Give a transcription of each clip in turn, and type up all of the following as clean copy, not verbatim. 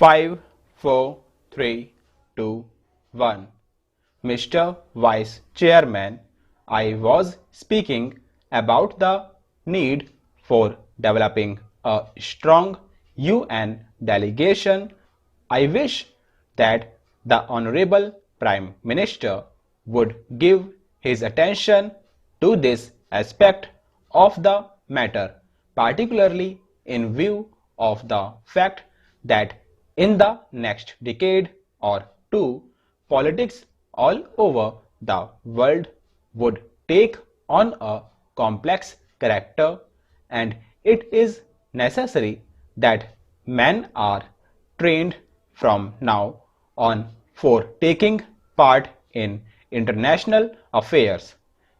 5, 4, 3, 2, 1. Mr. Vice Chairman, I was speaking about the need for developing a strong UN delegation. I wish that the Honorable Prime Minister would give his attention to this aspect of the matter, particularly in view of the fact that in the next decade or two, politics all over the world would take on a complex character, and it is necessary that men are trained from now on for taking part in international affairs.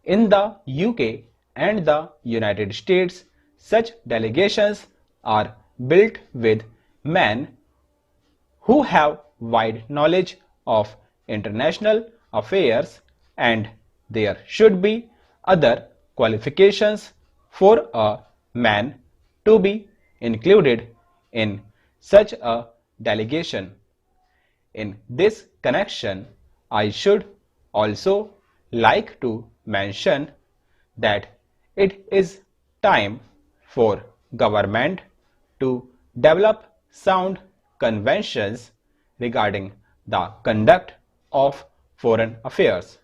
In the UK and the United States, such delegations are built with men who have wide knowledge of international affairs, and there should be other qualifications for a man to be included in such a delegation. In this connection, I should also like to mention that it is time for government to develop sound conventions regarding the conduct of foreign affairs.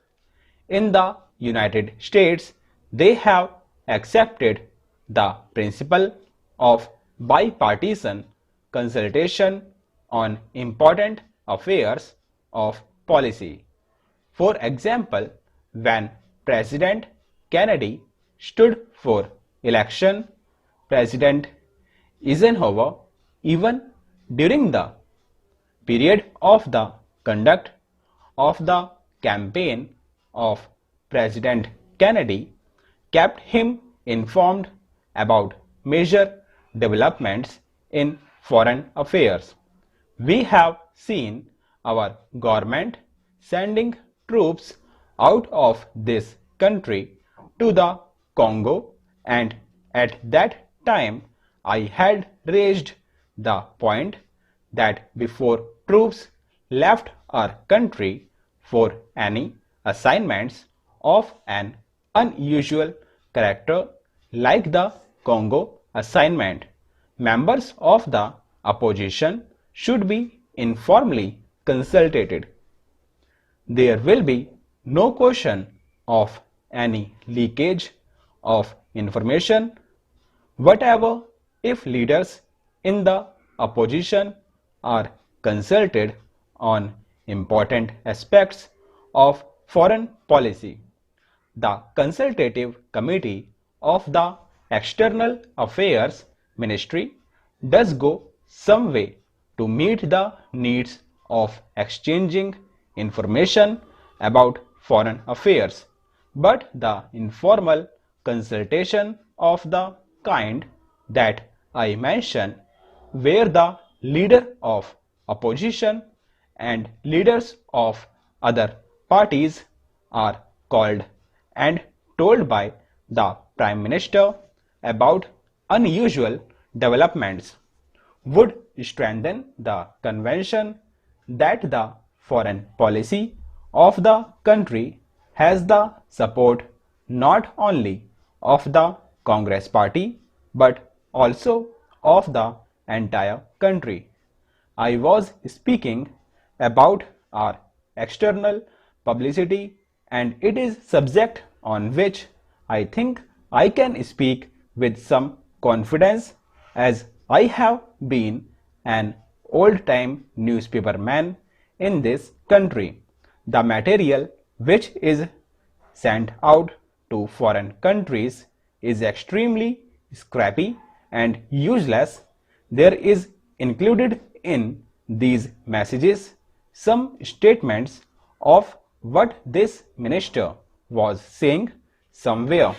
In the United States, they have accepted the principle of bipartisan consultation on important affairs of policy. For example, when President Kennedy stood for election, President Eisenhower, even during the period of the conduct of the campaign of President Kennedy, kept him informed about major developments in foreign affairs. We have seen our government sending troops out of this country to the Congo, and at that time I had raised the point that before troops left our country for any assignments of an unusual character like the Congo assignment, members of the opposition should be informally consulted. There will be no question of any leakage of information whatever if leaders in the opposition are consulted on important aspects of foreign policy. The consultative committee of the External Affairs Ministry does go some way to meet the needs of exchanging information about foreign affairs, but the informal consultation of the kind that I mentioned, where the leader of opposition and leaders of other parties are called and told by the Prime Minister about unusual developments, would strengthen the conviction that the foreign policy of the country has the support not only of the Congress Party but also of the entire country. I was speaking about our external publicity, and it is subject on which I think I can speak with some confidence, as I have been an old-time newspaper man in this country. The material which is sent out to foreign countries is extremely scrappy and useless. There is included in these messages some statements of what this minister was saying somewhere.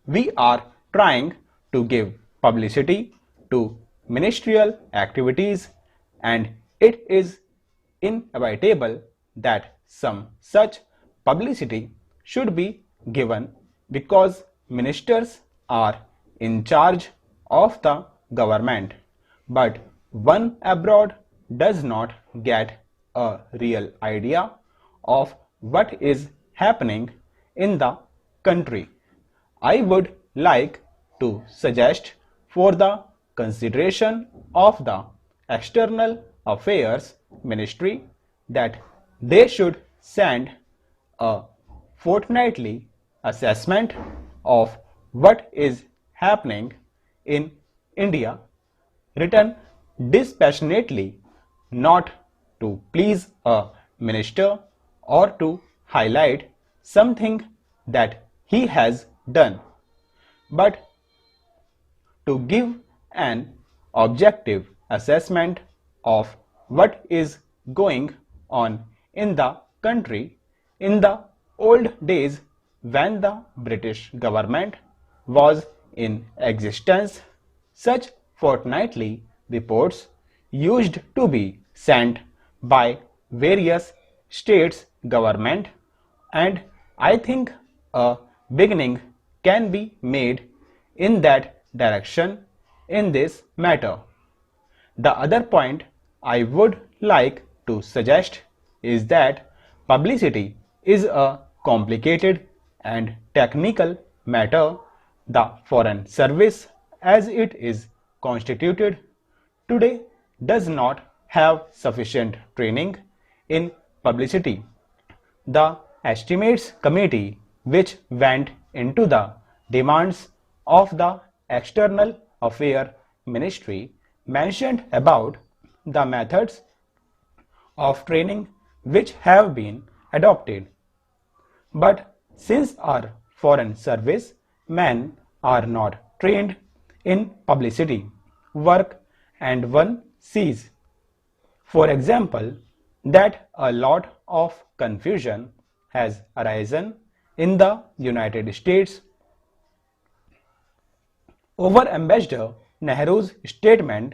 We are trying to give publicity to ministerial activities, and it is inevitable that some such publicity should be given because ministers are in charge of the government. But one abroad does not get a real idea of what is happening in the country. I would like to suggest for the consideration of the External Affairs Ministry that they should send a fortnightly assessment of what is happening in India, written dispassionately, not to please a minister or to highlight something that he has done, but to give an objective assessment of what is going on in the country in the old days when the British government was in existence. Such fortnightly reports used to be sent by various states' government, and I think a beginning can be made in that direction in this matter. The other point I would like to suggest is that publicity is a complicated and technical matter. The Foreign Service, as it is constituted today, does not have sufficient training in publicity. The Estimates Committee, which went into the demands of the External Affairs Ministry, mentioned about the methods of training which have been adopted. But since our foreign service men are not trained in publicity work, and one sees, for example, that a lot of confusion has arisen in the United States over Ambassador Nehru's statement,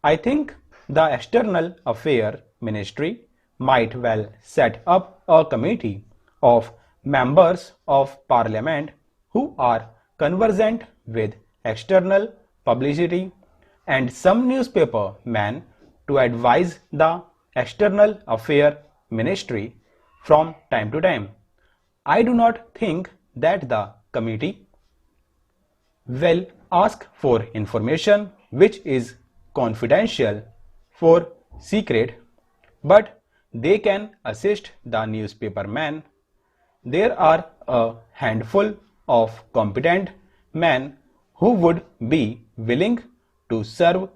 I think the External Affairs Ministry might well set up a committee of members of parliament who are conversant with external publicity and some newspaper men to advise the External Affairs Ministry from time to time. I do not think that the committee will ask for information which is confidential for secret, but they can assist the newspaper men. There are a handful of competent men who would be willing to serve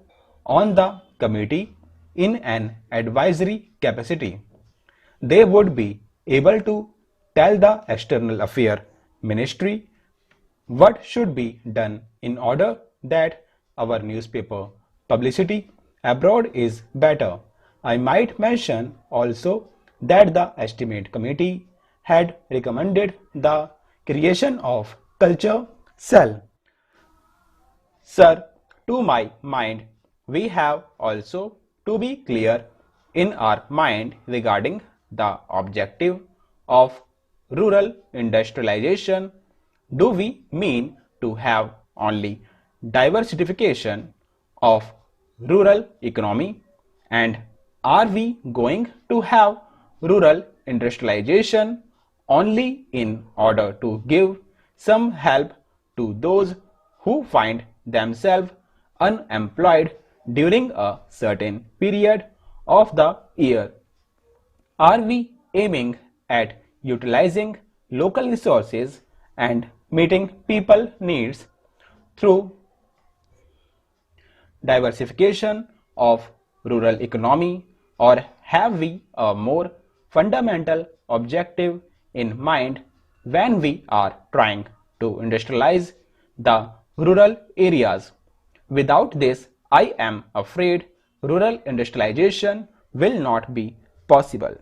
on the committee in an advisory capacity. They would be able to tell the External Affairs Ministry what should be done in order that our newspaper publicity abroad is better. I might mention also that the Estimate Committee had recommended the creation of culture cell. Sir, to my mind, we have also to be clear in our mind regarding the objective of rural industrialization. Do we mean to have only diversification of rural economy, and are we going to have rural industrialization only in order to give some help to those who find themselves unemployed during a certain period of the year? Are we aiming at utilizing local resources and meeting people needs through diversification of rural economy, or have we a more fundamental objective in mind when we are trying to industrialize the rural areas? Without this, I am afraid rural industrialization will not be possible.